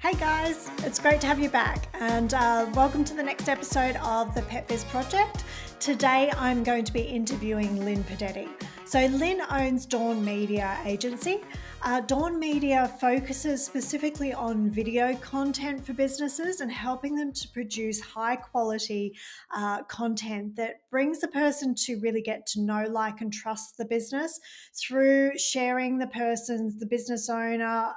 Hey guys, it's great to have you back and welcome to the next episode of the Pet Biz Project. Today I'm going to be interviewing Linh Podetti. So Linh owns Dawn Media Agency. Dawn Media focuses specifically on video content for businesses and helping them to produce high quality content that brings the person to really get to know, like, and trust the business through sharing the business owner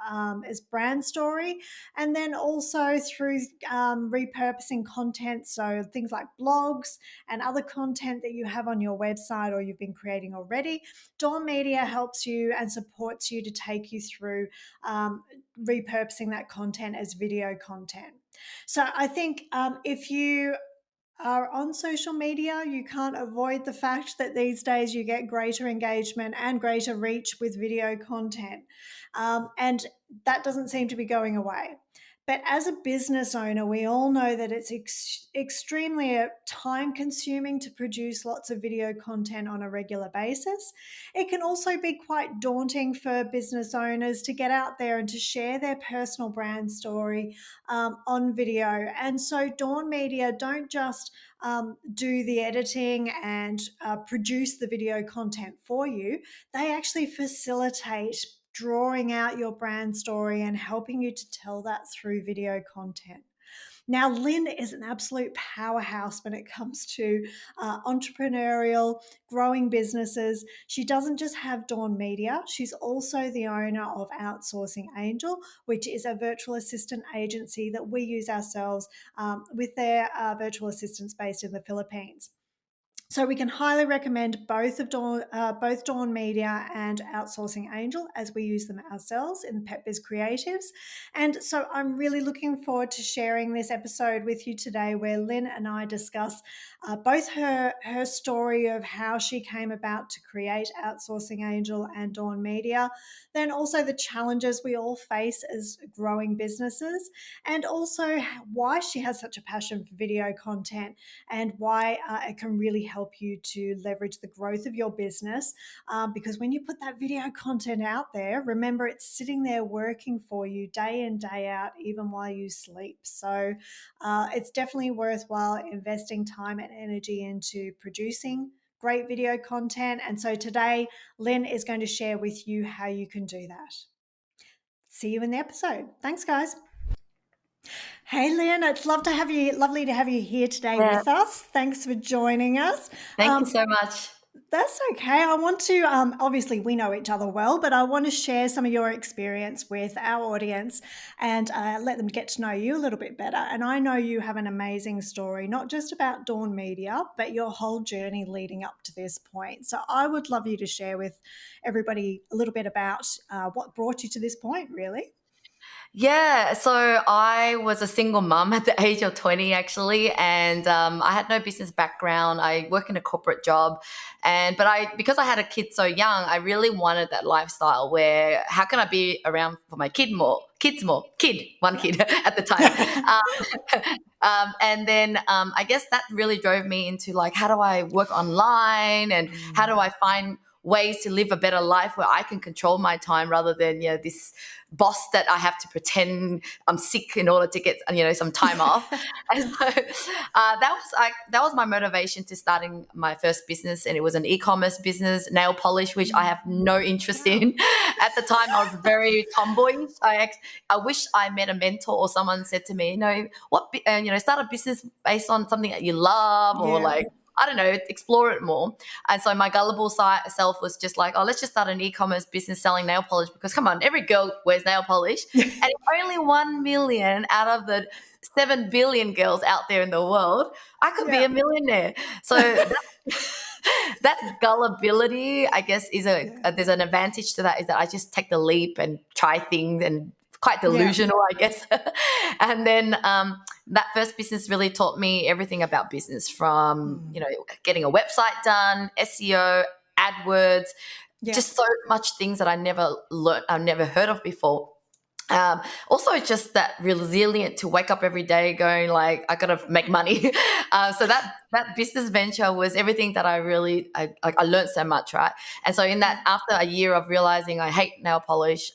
as brand story, and then also through repurposing content, so things like blogs and other content that you have on your website or you've been creating already. Dawn Media helps you and supports you to take you through repurposing that content as video content. So I think if you are on social media, you can't avoid the fact that these days you get greater engagement and greater reach with video content. And that doesn't seem to be going away. But as a business owner, we all know that it's extremely time consuming to produce lots of video content on a regular basis. It can also be quite daunting for business owners to get out there and to share their personal brand story on video. And so Dawn Media don't just do the editing and produce the video content for you. They actually facilitate drawing out your brand story and helping you to tell that through video content. Now, Linh is an absolute powerhouse when it comes to entrepreneurial, growing businesses. She doesn't just have Dawn Media, she's also the owner of Outsourcing Angel, which is a virtual assistant agency that we use ourselves with their virtual assistants based in the Philippines. So we can highly recommend both Dawn Media and Outsourcing Angel, as we use them ourselves in Pet Biz Creatives. And so I'm really looking forward to sharing this episode with you today, where Linh and I discuss both her story of how she came about to create Outsourcing Angel and Dawn Media, then also the challenges we all face as growing businesses, and also why she has such a passion for video content and why it can really help you to leverage the growth of your business. Because when you put that video content out there, remember, it's sitting there working for you day in, day out, even while you sleep. So it's definitely worthwhile investing time and energy into producing great video content. And so today, Linh is going to share with you how you can do that. See you in the episode. Thanks, guys. Hey, Linh, it's lovely to have you here today with us. Thanks for joining us. Thank you so much. That's okay. I want to, obviously we know each other well, but I want to share some of your experience with our audience and let them get to know you a little bit better. And I know you have an amazing story, not just about Dawn Media, but your whole journey leading up to this point. So I would love you to share with everybody a little bit about what brought you to this point, really. Yeah, so I was a single mum at the age of 20, actually, and I had no business background. I work in a corporate job, because I had a kid so young, I really wanted that lifestyle where how can I be around for my one kid at the time. And then I guess that really drove me into, like, how do I work online and how do I find ways to live a better life where I can control my time rather than, this boss that I have to pretend I'm sick in order to get, some time off. And so that was my motivation to starting my first business, and it was an e-commerce business, nail polish, which I have no interest in. At the time, I was very tomboyish. I wish I met a mentor or someone said to me, start a business based on something that you love, or I don't know, explore it more. And so my gullible self was just like, let's just start an e-commerce business selling nail polish, because come on, every girl wears nail polish. And if only 1 million out of the 7 billion girls out there in the world, I could be a millionaire. So that gullibility, I guess, there's an advantage to that, is that I just take the leap and try things, and quite delusional, I guess. And then that first business really taught me everything about business, from getting a website done, SEO, AdWords, just so much things that I never learned, I've never heard of before. Also, just that resilient to wake up every day going like, I gotta make money. So that business venture was everything that I learned so much, right? And so in that, after a year of realizing I hate nail polish,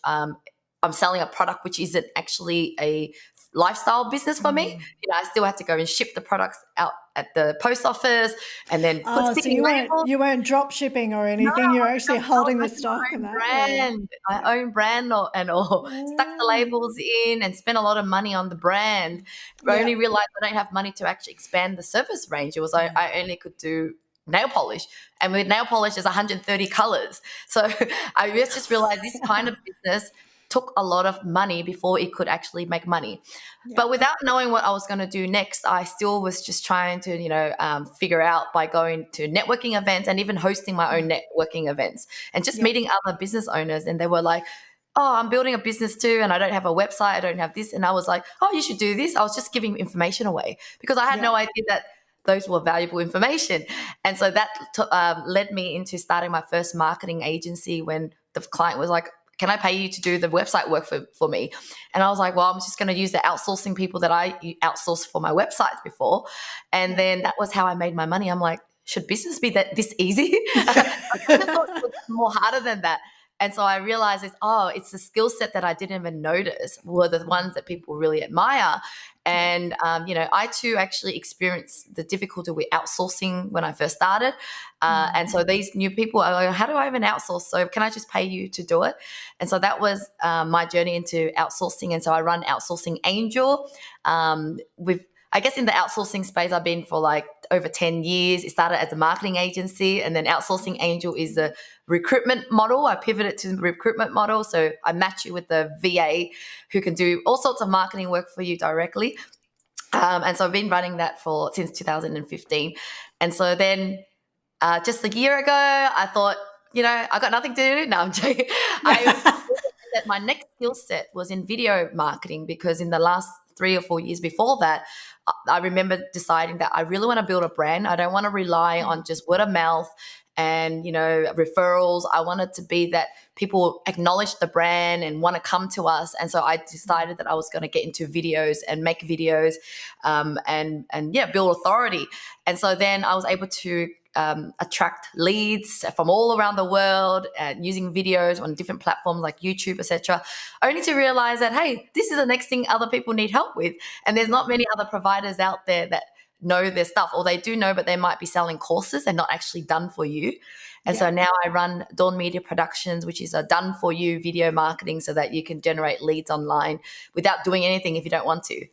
I'm selling a product which isn't actually a lifestyle business for me. I still had to go and ship the products out at the post office and then put Oh, so sticky labels. you weren't drop shipping or No, anything. You're actually I was holding the making my stock and own that. Yeah. brand, my own brand and all. Stuck the Mm. labels in and spent a lot of money on the brand. I Yeah. only realized I don't have money to actually expand the service range. It was I only could do nail polish, and with nail polish there's 130 colors. So I just realized this kind of business took a lot of money before it could actually make money. Yeah. But without knowing what I was going to do next, I still was just trying to, figure out by going to networking events and even hosting my own networking events and just Yeah. meeting other business owners. And they were like, oh, I'm building a business too, and I don't have a website, I don't have this. And I was like, oh, you should do this. I was just giving information away because I had Yeah. no idea that those were valuable information. And so that led me into starting my first marketing agency when the client was like, can I pay you to do the website work for me? And I was like, well, I'm just going to use the outsourcing people that I outsourced for my websites before. And then that was how I made my money. I'm like, should business be this easy? I kind of thought it was more harder than that. And so I realized it's the skill set that I didn't even notice were the ones that people really admire. And, I too actually experienced the difficulty with outsourcing when I first started. And so these new people are like, how do I even outsource? So can I just pay you to do it? And so that was my journey into outsourcing. And so I run Outsourcing Angel. I guess in the outsourcing space, I've been for like over 10 years. It started as a marketing agency, and then Outsourcing Angel is the recruitment model. I pivoted to the recruitment model. So I match you with the VA who can do all sorts of marketing work for you directly. And so I've been running that since 2015. And so then just a year ago, I thought, I got nothing to do. No, I'm joking. That my next skill set was in video marketing, because in the last 3 or 4 years before that, I remember deciding that I really want to build a brand. I don't want to rely on just word of mouth and, referrals. I wanted to be that people acknowledge the brand and want to come to us. And so I decided that I was going to get into videos and make videos and build authority. And so then I was able to attract leads from all around the world and using videos on different platforms like YouTube, etc., only to realize that, hey, this is the next thing other people need help with. And there's not many other providers out there that know their stuff, or they do know, but they might be selling courses and not actually done for you. And so now I run Dawn Media Productions, which is a done for you video marketing so that you can generate leads online without doing anything if you don't want to.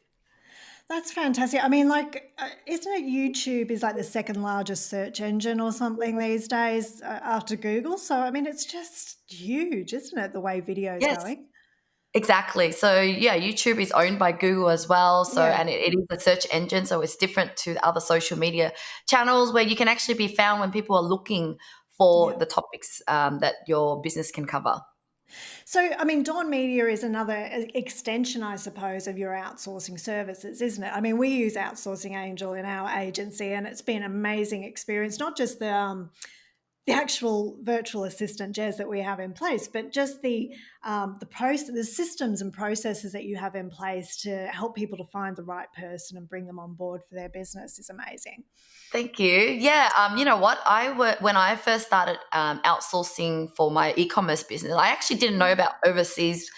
That's fantastic. I mean, like, isn't it YouTube is like the second largest search engine or something these days after Google? So, I mean, it's just huge, isn't it, the way video is going? Exactly. So YouTube is owned by Google as well. So and it is a search engine, so it's different to other social media channels where you can actually be found when people are looking for the topics that your business can cover. So, I mean, Dawn Media is another extension, I suppose, of your outsourcing services, isn't it? I mean, we use Outsourcing Angel in our agency, and it's been an amazing experience, not just the actual virtual assistant, Jez, that we have in place, but just the systems and processes that you have in place to help people to find the right person and bring them on board for their business is amazing. Thank you. Yeah. You know what? When I first started outsourcing for my e-commerce business, I actually didn't know about overseas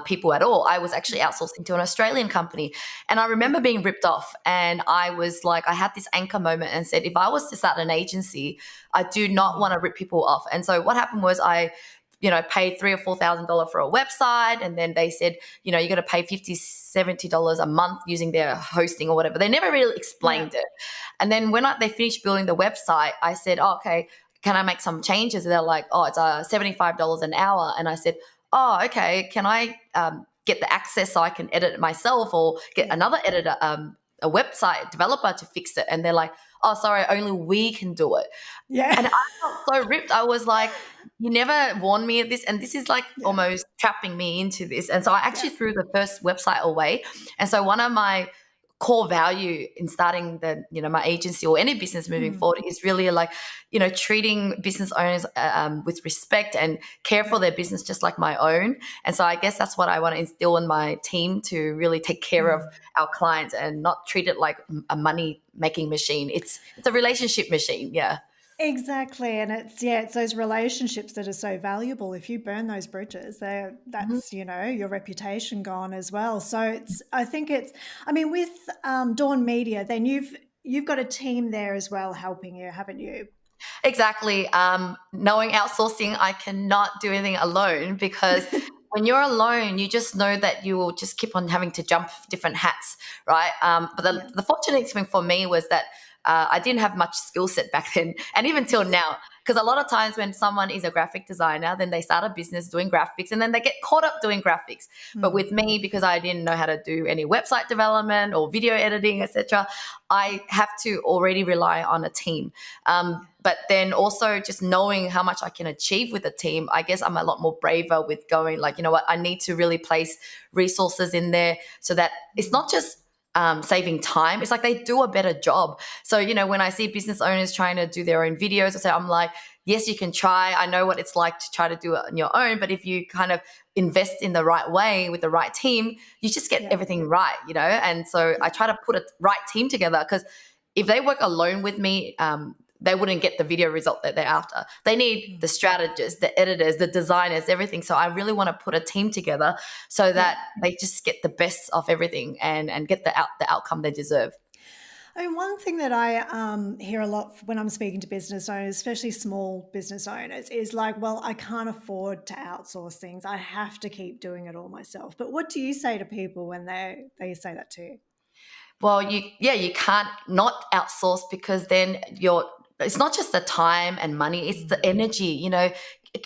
people at all. I was actually outsourcing to an Australian company, and I remember being ripped off. And I was like, I had this anchor moment and said, if I was to start an agency, I do not want to rip people off. And so what happened was I paid $3,000 or $4,000 for a website. And then they said, you're going to pay $50, $70 a month using their hosting or whatever. They never really explained it. And then when they finished building the website, I said, oh, okay, can I make some changes? And they're like, oh, it's $75 an hour. And I said, oh, okay, can I get the access so I can edit it myself, or get another editor, a website developer to fix it? And they're like, oh, sorry, only we can do it. Yeah. And I felt so ripped. I was like, you never warned me of this, and this is like almost trapping me into this. And so I actually threw the first website away. And so one of my core value in starting my agency or any business moving forward is really like, treating business owners with respect and care for their business just like my own. And so I guess that's what I want to instill in my team, to really take care of our clients and not treat it like a money making machine. It's a relationship machine. Yeah. Exactly. And it's those relationships that are so valuable. If you burn those bridges, Mhm. that's, your reputation gone as well. So I think I mean, with Dawn Media, then you've got a team there as well helping you, haven't you? Exactly. Knowing outsourcing, I cannot do anything alone because when you're alone, you just know that you will just keep on having to jump different hats, right? But Yeah. the fortunate thing for me was that I didn't have much skill set back then, and even till now. Because a lot of times when someone is a graphic designer, then they start a business doing graphics and then they get caught up doing graphics. But Hmm. with me, because I didn't know how to do any website development or video editing, etc., I have to already rely on a team. But then also just knowing how much I can achieve with a team, I guess I'm a lot more braver with going like, you know what, I need to really place resources in there so that it's not just saving time. It's like they do a better job. So, when I see business owners trying to do their own videos, I'm like, yes, you can try. I know what it's like to try to do it on your own, but if you kind of invest in the right way with the right team, you just get Yeah. everything right. And so I Yeah. try to put a right team together because if they work alone with me, they wouldn't get the video result that they're after. They need the strategists, the editors, the designers, everything. So I really want to put a team together so Yeah. that they just get the best of everything and get the outcome they deserve. I mean, one thing that I hear a lot when I'm speaking to business owners, especially small business owners, is like, well, I can't afford to outsource things. I have to keep doing it all myself. But what do you say to people when they say that to you? Well, you can't not outsource because then it's not just the time and money, it's the energy.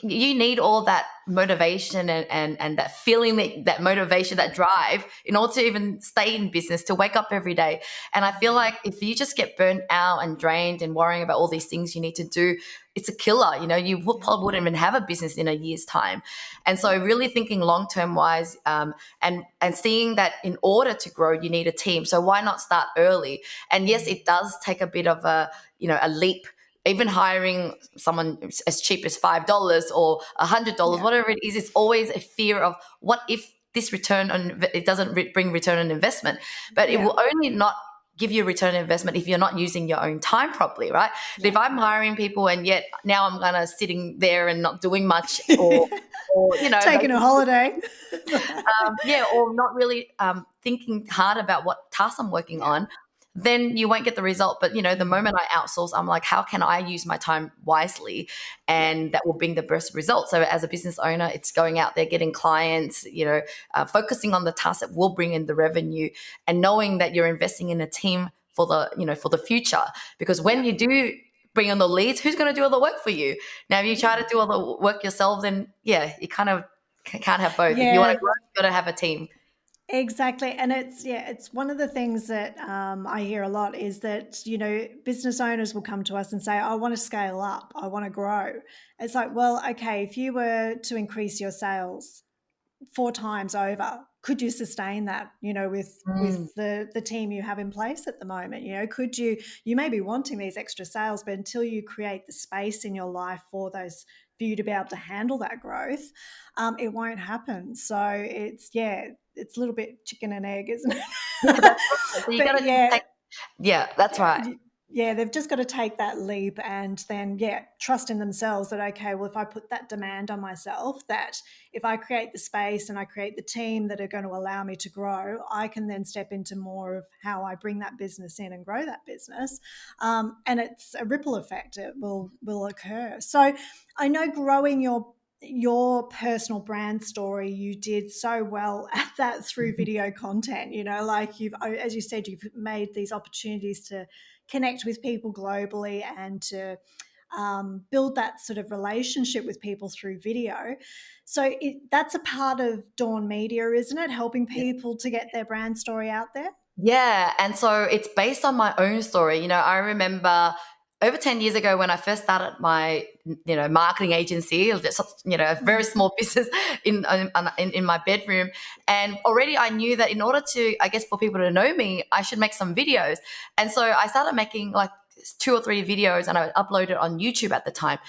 You need all that motivation and that feeling, that motivation, that drive in order to even stay in business, to wake up every day. And I feel like if you just get burnt out and drained and worrying about all these things you need to do, it's a killer. Yeah. Probably wouldn't even have a business in a year's time. And so Yeah. really thinking long term wise, and seeing that in order to grow you need a team, so why not start early? And yes, it does take a bit of a leap. Even hiring someone as cheap as $5 or $100, Yeah. whatever it is, it's always a fear of what if this return on it doesn't bring return on investment. But it Yeah. will only not give you a return on investment if you're not using your own time properly, right? If Yeah. I'm hiring people and yet now I'm gonna sitting there and not doing much, or Taking a holiday. yeah, or not really thinking hard about what task I'm working Yeah. on, then you won't get the result. But the moment I outsource, I'm like, how can I use my time wisely, Yeah. and that will bring the best result. So as a business owner, it's going out there, getting clients, focusing on the tasks that will bring in the revenue, and knowing that you're investing in a team for the future. Because when Yeah. you do bring on the leads, who's going to do all the work for you? Now, if you try to do all the work yourself, then yeah, you kind of can't have both. If you want Yeah. to grow, you've got to have a team. Exactly. And it's one of the things that I hear a lot is that, business owners will come to us and say, I want to scale up, I want to grow. It's like, well, okay, if you were to increase your sales 4 times over, could you sustain that, Mm, with the team you have in place at the moment? Could you may be wanting these extra sales, but until you create the space in your life for you to be able to handle that growth, it won't happen. So it's a little bit chicken and egg, isn't it? yeah, that's right. So you got But to just yeah, take. Yeah, that's yeah, right. yeah, they've just got to take that leap and then, trust in themselves that, okay, well, if I put that demand on myself, that if I create the space and I create the team that are going to allow me to grow, I can then step into more of how I bring that business in and grow that business. And it's a ripple effect. It will occur. So I know growing your personal brand story, you did so well at that through video content. Like you've, as you said, you've made these opportunities to connect with people globally and to build that sort of relationship with people through video. So that's a part of Dawn Media, isn't it? Helping people to get their brand story out there. Yeah, and so it's based on my own story. I remember over 10 years ago when I first started my marketing agency. It was just, a very Mm. small business in my bedroom, and already I knew that in order to, I guess, for people to know me, I should make some videos. And so I started making like 2 or 3 videos, and I would upload it on YouTube at the time.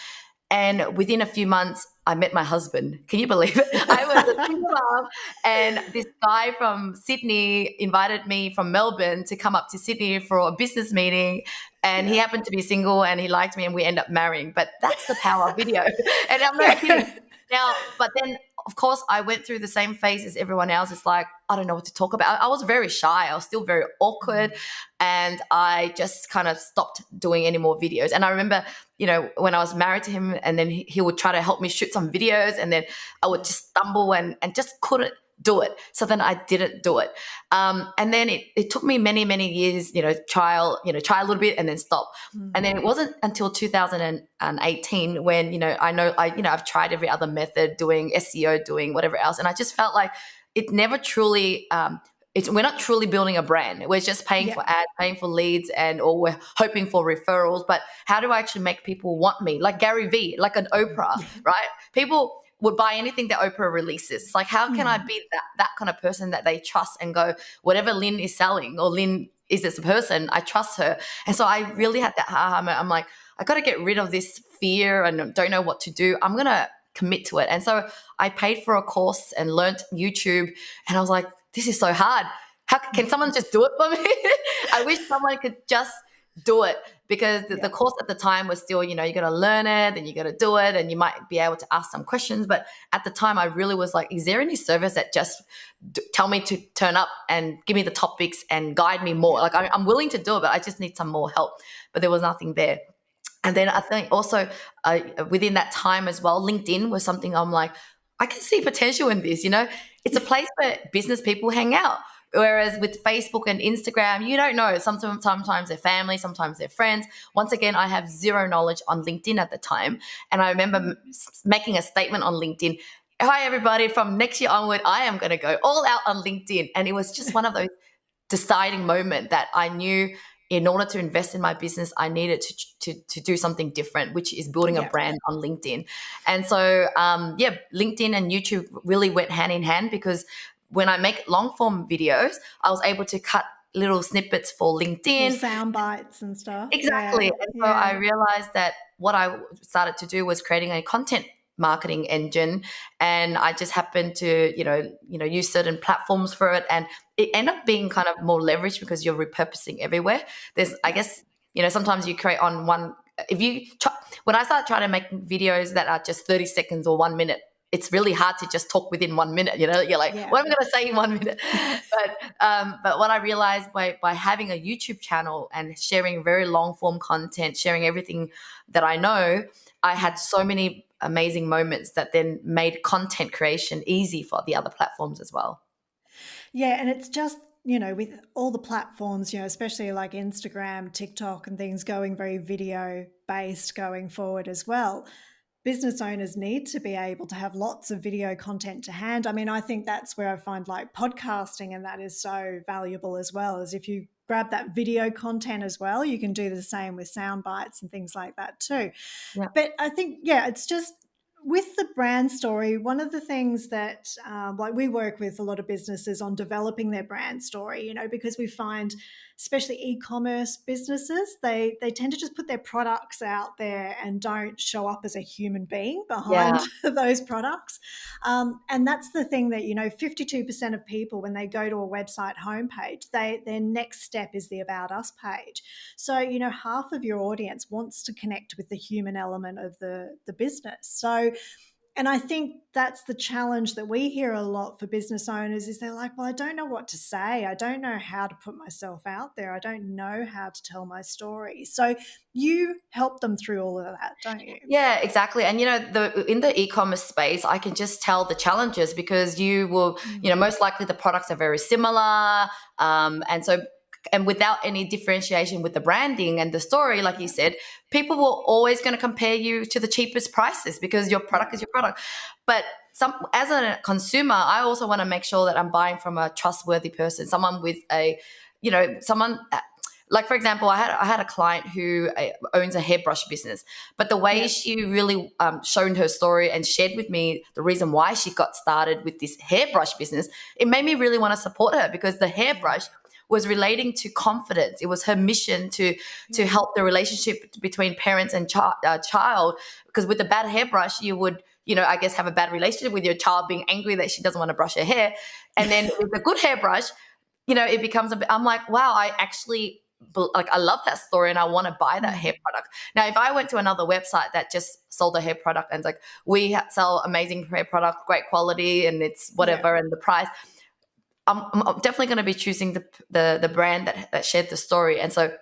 And within a few months, I met my husband. Can you believe it? I was a single mom, and this guy from Sydney invited me from Melbourne to come up to Sydney for a business meeting. And he happened to be single, and he liked me, and we ended up marrying. But that's the power of video. And I'm not kidding. Now, but then, of course, I went through the same phase as everyone else. It's like, I don't know what to talk about. I was very shy. I was still very awkward. And I just kind of stopped doing any more videos. And I remember, when I was married to him, and then he would try to help me shoot some videos, and then I would just stumble and just couldn't do it. So then I didn't do it. And then it took me many, many years, try a little bit and then stop. And then it wasn't until 2018 when, I've tried every other method, doing SEO, doing whatever else. And I just felt like it never truly, we're not truly building a brand. We're just paying for ads, paying for leads, or we're hoping for referrals. But how do I actually make people want me? Like Gary Vee, like an Oprah, right? People would buy anything that Oprah releases. It's like, how can I be that kind of person that they trust and go, whatever Lynn is selling, or Lynn is this person, I trust her. And so I really had that aha moment. I'm like, I got to get rid of this fear and don't know what to do. I'm going to commit to it. And so I paid for a course and learnt YouTube, and I was like, this is so hard. How can someone just do it for me? I wish someone could just do it, because the course at the time was still, you got to learn it and you got to do it, and you might be able to ask some questions. But at the time I really was like, is there any service that just tell me to turn up and give me the topics and guide me more? Like I'm willing to do it, but I just need some more help. But there was nothing there. And then I think also within that time as well, LinkedIn was something I'm like, I can see potential in this, It's a place where business people hang out. Whereas with Facebook and Instagram, you don't know. Sometimes they're family, sometimes they're friends. Once again, I have zero knowledge on LinkedIn at the time. And I remember making a statement on LinkedIn, hi, everybody, from next year onward, I am going to go all out on LinkedIn. And it was just one of those deciding moments that I knew in order to invest in my business, I needed to do something different, which is building a brand on LinkedIn. And so, LinkedIn and YouTube really went hand in hand, because when I make long form videos, I was able to cut little snippets for LinkedIn. Sound bites and stuff. Exactly. Yeah. And so I realized that what I started to do was creating a content marketing engine, and I just happened to, use certain platforms for it, and it ended up being kind of more leveraged because you're repurposing everywhere. There's, I guess, sometimes you create on one. When I start trying to make videos that are just 30 seconds or 1 minute, it's really hard to just talk within 1 minute. You're like, what am I going to say in 1 minute? But what I realized by having a YouTube channel and sharing very long form content, sharing everything that I know, I had so many amazing moments that then made content creation easy for the other platforms as well. Yeah, and it's just, with all the platforms, especially like Instagram, TikTok and things going very video based going forward as well. Business owners need to be able to have lots of video content to hand. I mean, I think that's where I find like podcasting, and that is so valuable as well, as if you grab that video content as well, you can do the same with sound bites and things like that too. Yeah. But I think, it's just with the brand story, one of the things that like we work with a lot of businesses on developing their brand story, because we find especially e-commerce businesses, they tend to just put their products out there and don't show up as a human being behind those products. And that's the thing that, 52% of people, when they go to a website homepage, their next step is the About Us page. So, half of your audience wants to connect with the human element of the business. So, and I think that's the challenge that we hear a lot for business owners is they're like, well, I don't know what to say. I don't know how to put myself out there. I don't know how to tell my story. So you help them through all of that, don't you? Yeah, exactly. And, in the e-commerce space, I can just tell the challenges, because you will, most likely the products are very similar. And without any differentiation with the branding and the story, like you said, people were always going to compare you to the cheapest prices because your product is your product. But as a consumer, I also want to make sure that I'm buying from a trustworthy person, someone with like, for example, I had a client who owns a hairbrush business, but the way she really showed her story and shared with me the reason why she got started with this hairbrush business, it made me really want to support her, because the hairbrush was relating to confidence. It was her mission to help the relationship between parents and child. Because with a bad hairbrush, you would, I guess, have a bad relationship with your child, being angry that she doesn't want to brush her hair. And then with a good hairbrush, it becomes a bit, I'm like, wow, I actually, like, I love that story and I want to buy that hair product. Now, if I went to another website that just sold a hair product and it's like, we sell amazing hair product, great quality, and it's whatever, and the price, I'm definitely going to be choosing the brand that shared the story. And so,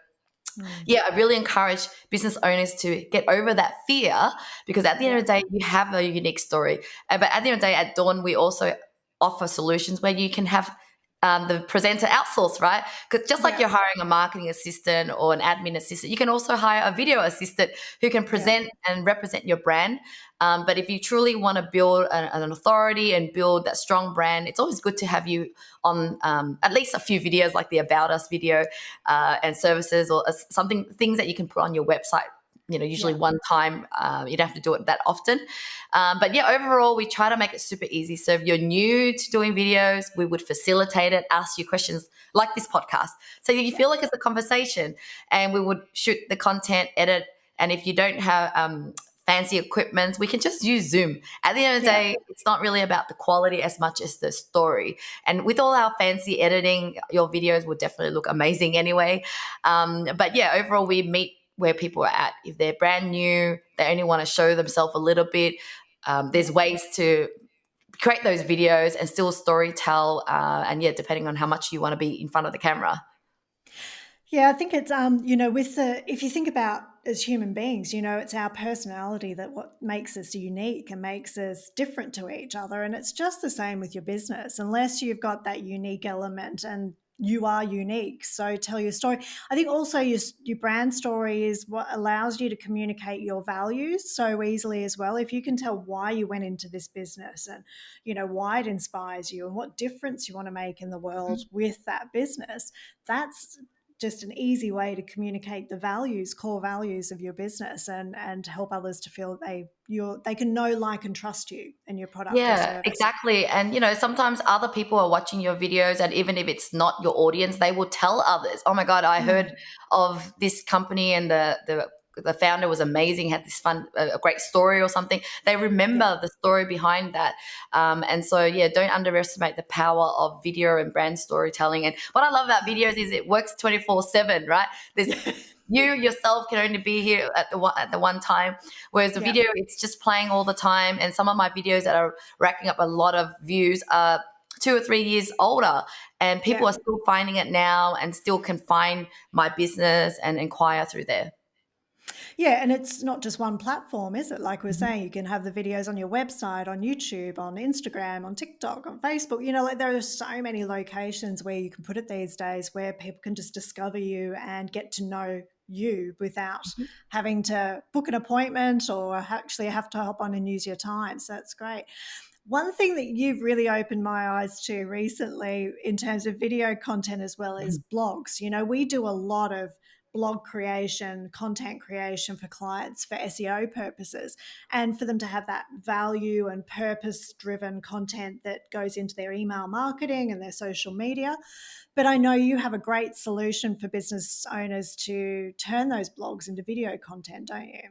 yeah, I really encourage business owners to get over that fear, because at the end of the day, you have a unique story. But at the end of the day, at Dawn, we also offer solutions where you can have the presenter outsource, right? Because just like you're hiring a marketing assistant or an admin assistant, you can also hire a video assistant who can present and represent your brand. But if you truly want to build an authority and build that strong brand, it's always good to have you on at least a few videos, like the About Us video and services, or things that you can put on your website. Usually one time. You don't have to do it that often. But yeah, overall, we try to make it super easy. So if you're new to doing videos, we would facilitate it, ask you questions like this podcast, so you feel like it's a conversation, and we would shoot the content, edit. And if you don't have fancy equipment, we can just use Zoom. At the end of the day, it's not really about the quality as much as the story. And with all our fancy editing, your videos will definitely look amazing anyway. But yeah, overall, we meet where people are at. If they're brand new, they only want to show themselves a little bit, there's ways to create those videos and still story tell, and yeah, depending on how much you want to be in front of the camera. Yeah, I think it's if you think about as human beings, it's our personality that what makes us unique and makes us different to each other. And it's just the same with your business, unless you've got that unique element, and you are unique. So tell your story. I think also your brand story is what allows you to communicate your values so easily as well. If you can tell why you went into this business, and why it inspires you and what difference you want to make in the world with that business, that's just an easy way to communicate the core values of your business, and help others to feel they can know, like, and trust you and your product or Yeah, service. exactly. And sometimes other people are watching your videos, and even if it's not your audience, they will tell others, oh my God, I heard of this company, and the founder was amazing, had this a great story or something. They remember the story behind that. And so, yeah, don't underestimate the power of video and brand storytelling. And what I love about videos is it works 24/7, right? You yourself can only be here at the one time, whereas the video, it's just playing all the time. And some of my videos that are racking up a lot of views are 2 or 3 years older, and people are still finding it now and still can find my business and inquire through there. Yeah, and it's not just one platform, is it? Like we're saying, you can have the videos on your website, on YouTube, on Instagram, on TikTok, on Facebook. Like, there are so many locations where you can put it these days, where people can just discover you and get to know you without having to book an appointment or actually have to hop on and use your time. So that's great. One thing that you've really opened my eyes to recently in terms of video content as well is blogs. We do a lot of blog creation, content creation for clients for SEO purposes, and for them to have that value and purpose-driven content that goes into their email marketing and their social media. But I know you have a great solution for business owners to turn those blogs into video content, don't you?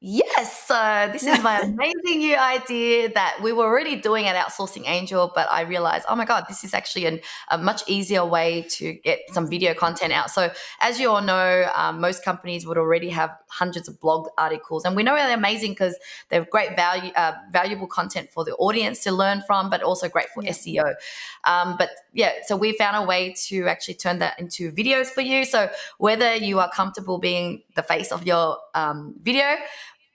Yes, so this is my amazing new idea that we were already doing at Outsourcing Angel, but I realized, oh my God, this is actually a much easier way to get some video content out. So as you all know, most companies would already have hundreds of blog articles, and we know they're amazing because they're great valuable content for the audience to learn from, but also great for SEO. But yeah, so we found a way to actually turn that into videos for you. So whether you are comfortable being the face of your video,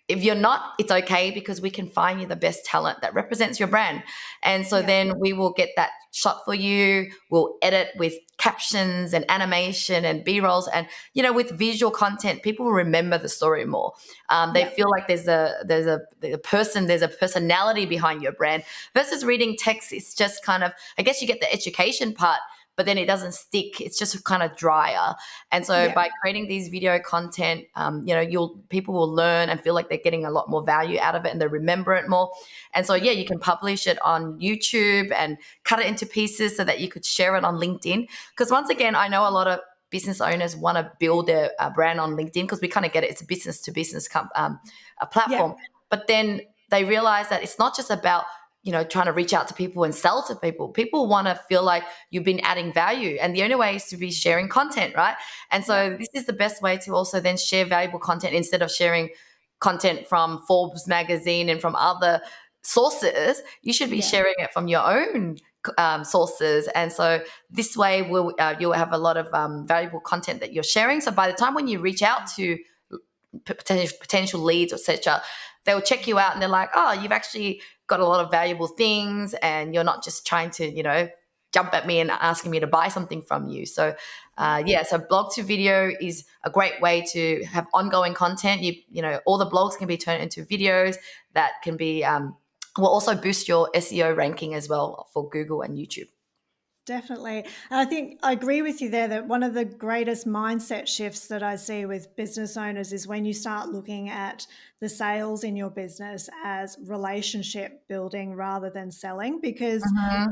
if you're not, it's okay, because we can find you the best talent that represents your brand. And so then we will get that shot for you. We'll edit with captions and animation and B-rolls. And, with visual content, people will remember the story more. They feel like there's a personality behind your brand, versus reading text. It's just kind of, I guess you get the education part, but then it doesn't stick. It's just kind of drier. And so by creating these video content, people will learn and feel like they're getting a lot more value out of it, and they remember it more. And so, you can publish it on YouTube and cut it into pieces so that you could share it on LinkedIn. Because once again, I know a lot of business owners want to build their brand on LinkedIn because we kind of get it. It's a business to business a platform. But then they realize that it's not just about, trying to reach out to people and sell to people. People want to feel like you've been adding value. And the only way is to be sharing content, right? And so this is the best way to also then share valuable content instead of sharing content from Forbes magazine and from other sources. You should be sharing it from your own sources. And so this way you'll have a lot of valuable content that you're sharing. So by the time when you reach out to potential leads, etc., they'll check you out and they're like, oh, you've actually got a lot of valuable things and you're not just trying to, jump at me and asking me to buy something from you. So so blog to video is a great way to have ongoing content. All the blogs can be turned into videos that can be will also boost your SEO ranking as well for Google and YouTube. Definitely. And I think I agree with you there that one of the greatest mindset shifts that I see with business owners is when you start looking at the sales in your business as relationship building rather than selling, because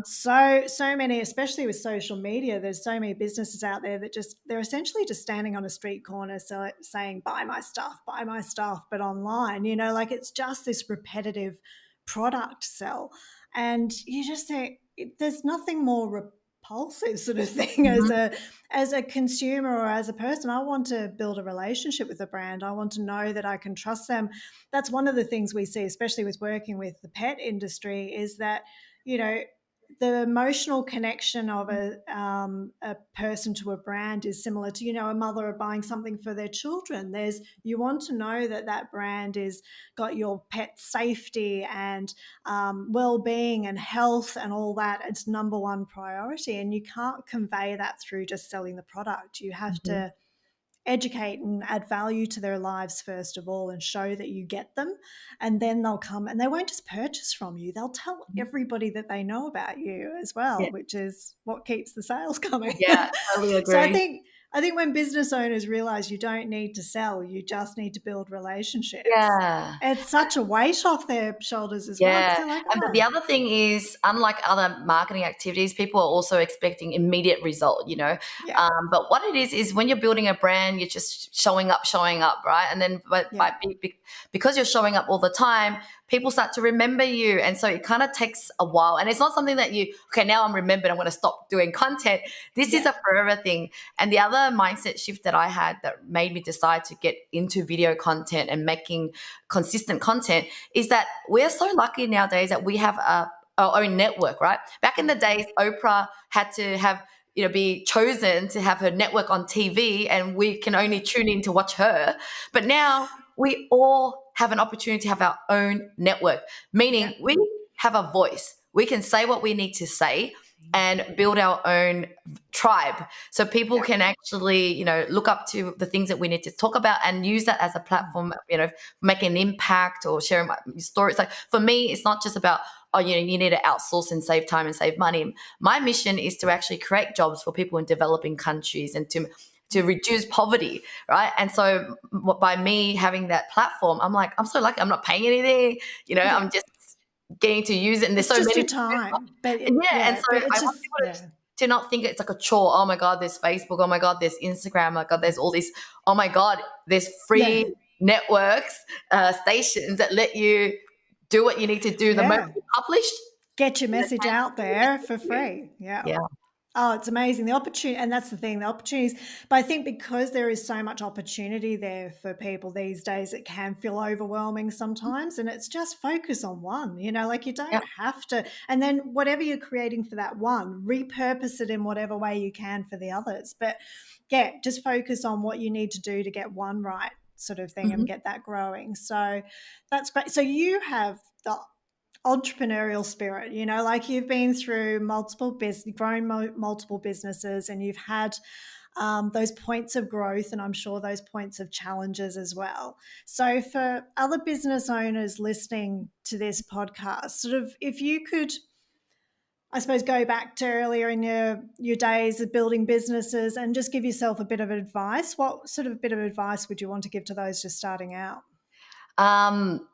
so many, especially with social media, there's so many businesses out there that they're essentially just standing on a street corner saying, buy my stuff, but online, like it's just this repetitive product sell. And you just say, there's nothing more repulsive sort of thing as a consumer or as a person. I want to build a relationship with a brand. I want to know that I can trust them. That's one of the things we see, especially with working with the pet industry, is that, the emotional connection of a person to a brand is similar to, a mother buying something for their children. You want to know that brand is got your pet's safety and well-being and health and all that. It's number one priority, and you can't convey that through just selling the product. You have to educate and add value to their lives first of all, and show that you get them, and then they'll come and they won't just purchase from you, they'll tell everybody that they know about you as well, which is what keeps the sales coming. Totally agree. So I think when business owners realize you don't need to sell, you just need to build relationships. It's such a weight off their shoulders as well. They're like, But the other thing is, unlike other marketing activities, people are also expecting immediate result, but what it is when you're building a brand, you're just showing up, right? And then because you're showing up all the time, people start to remember you. And so it kind of takes a while. And it's not something that now I'm remembered, I'm going to stop doing content. This is a forever thing. And the other mindset shift that I had that made me decide to get into video content and making consistent content is that we're so lucky nowadays that we have our own network, right? Back in the days, Oprah had to have be chosen to have her network on TV, and we can only tune in to watch her. But now we all have an opportunity to have our own network, meaning we have a voice. We can say what we need to say and build our own tribe. So people can actually, look up to the things that we need to talk about and use that as a platform, make an impact or sharing my stories. Like for me, it's not just about, you need to outsource and save time and save money. My mission is to actually create jobs for people in developing countries and to reduce poverty, right? And so by me having that platform, I'm like, I'm so lucky. I'm not paying anything, I'm just getting to use it. And there's it's so just many your time. But and so I want people to not think it's like a chore. Oh my God, there's Facebook. Oh my God, there's Instagram. Oh my God, there's all these. Oh my God, there's free networks, stations that let you do what you need to do. The moment you published, get your message out there for free. Oh, it's amazing. The opportunity, and that's the thing, the opportunities. But I think because there is so much opportunity there for people these days, it can feel overwhelming sometimes. And it's just focus on one, like you don't have to. And then whatever you're creating for that one, repurpose it in whatever way you can for the others. But just focus on what you need to do to get one right sort of thing and get that growing. So that's great. So you have the entrepreneurial spirit, like you've been through grown multiple businesses, and you've had those points of growth, and I'm sure those points of challenges as well. So for other business owners listening to this podcast, sort of if you could I suppose go back to earlier in your days of building businesses and just give yourself a bit of advice. What sort of bit of advice would you want to give to those just starting out? Um,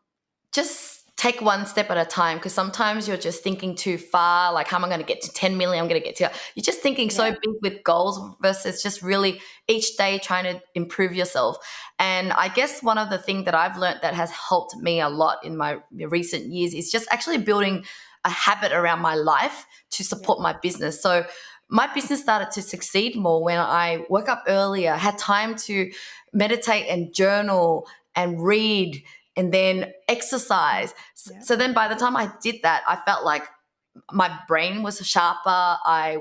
just take one step at a time, because sometimes you're just thinking too far, like how am I going to get to 10 million, I'm going to get to, you're just thinking so big with goals versus just really each day trying to improve yourself. And I guess one of the things that I've learned that has helped me a lot in my recent years is just actually building a habit around my life to support my business. So my business started to succeed more when I woke up earlier, had time to meditate and journal and read and then exercise. So then by the time I did that, I felt like my brain was sharper. I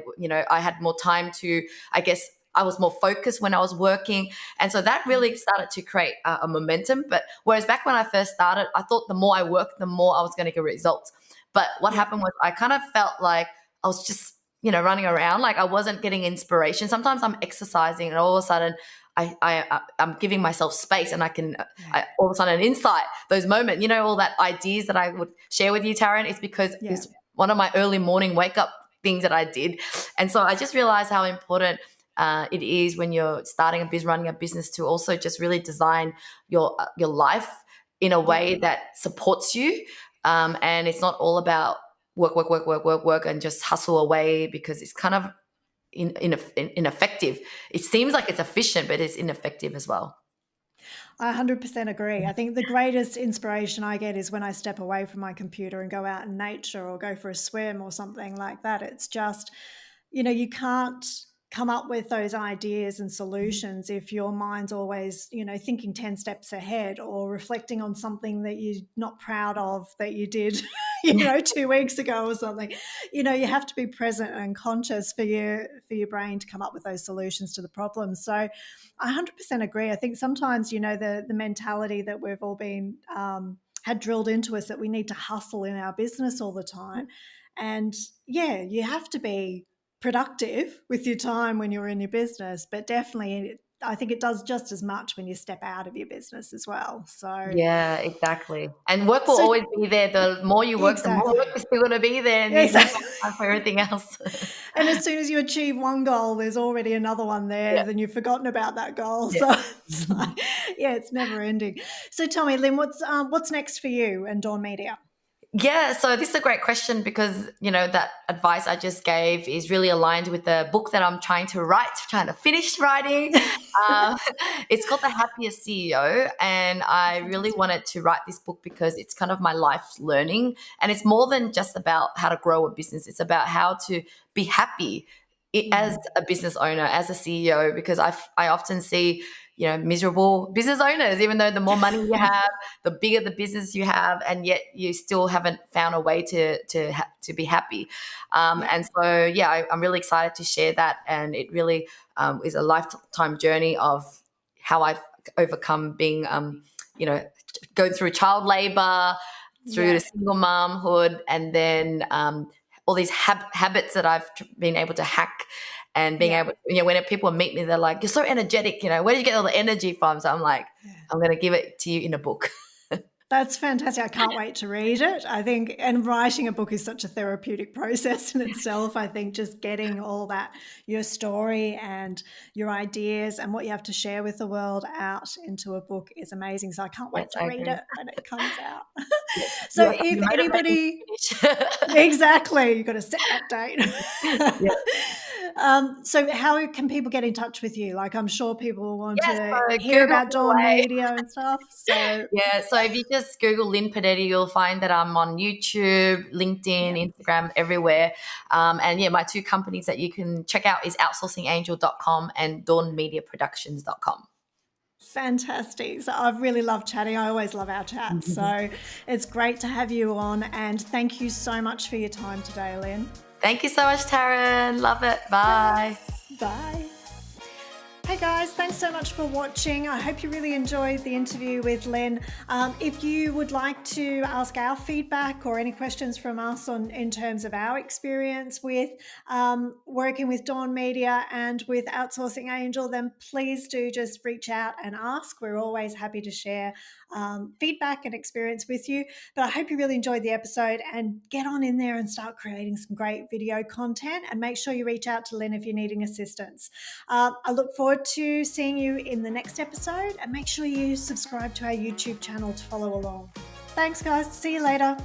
had more time to, I guess, I was more focused when I was working. And so that really started to create a momentum. But whereas back when I first started, I thought the more I worked, the more I was going to get results. But what happened was I kind of felt like I was just, running around, like I wasn't getting inspiration. Sometimes I'm exercising and all of a sudden I'm giving myself space, and all of a sudden an insight, those moments, all that ideas that I would share with you, Taryn, it's because it's one of my early morning wake up things that I did. And so I just realized how important it is when you're starting running a business, to also just really design your life in a way that supports you. And it's not all about work, and just hustle away, because it's kind of ineffective. It seems like it's efficient, but it's ineffective as well. I 100% agree. I think the greatest inspiration I get is when I step away from my computer and go out in nature or go for a swim or something like that. It's just, you can't come up with those ideas and solutions if your mind's always, thinking 10 steps ahead or reflecting on something that you're not proud of that you did, 2 weeks ago or something. You have to be present and conscious for your brain to come up with those solutions to the problems. So I 100% agree. I think sometimes, the mentality that we've all been had drilled into us, that we need to hustle in our business all the time. And you have to be productive with your time when you're in your business, but definitely I think it does just as much when you step out of your business as well. So yeah, exactly. And work will always be there. The more you work, the more work is still going to be there, and you need time for everything else. And as soon as you achieve one goal, there's already another one there. Then you've forgotten about that goal. So it's never ending. So tell me, Lynn, what's next for you and Dawn Media? Yeah, so this is a great question, because, that advice I just gave is really aligned with the book that I'm trying to finish writing. It's called The Happiest CEO, and I really wanted to write this book because it's kind of my life's learning, and it's more than just about how to grow a business. It's about how to be happy as a business owner, as a CEO, because I often see miserable business owners, even though the more money you have, the bigger the business you have, and yet you still haven't found a way to be happy. And so, I'm really excited to share that. And it really is a lifetime journey of how I've overcome being, going through child labor, through the single momhood, and then all these habits that I've been able to hack. And being able, when people meet me, they're like, "You're so energetic. Where did you get all the energy from?" So I'm like, I'm going to give it to you in a book. That's fantastic. I can't wait to read it. I think, and writing a book is such a therapeutic process in itself. I think just getting all that, your story and your ideas and what you have to share with the world out into a book is amazing. So I can't wait to read it when it comes out. So if anybody, exactly, you've got to set that date. So how can people get in touch with you? Like, I'm sure people will want to hear about Dawn Media and stuff. So so if you just Google Linh Podetti, you'll find that I'm on YouTube, LinkedIn, Instagram, everywhere. And my two companies that you can check out is outsourcingangel.com and dawnmediaproductions.com. Fantastic. So I've really loved chatting. I always love our chats. So it's great to have you on, and thank you so much for your time today, Lynn. Thank you so much, Taryn. Love it. Bye. Bye. Hey guys, thanks so much for watching. I hope you really enjoyed the interview with Lynn. If you would like to ask our feedback or any questions from us in terms of our experience with working with Dawn Media and with Outsourcing Angel, then please do just reach out and ask. We're always happy to share feedback and experience with you. But I hope you really enjoyed the episode, and get on in there and start creating some great video content, and make sure you reach out to Lynn if you're needing assistance. I look forward to seeing you in the next episode, and make sure you subscribe to our YouTube channel to follow along. Thanks guys, see you later.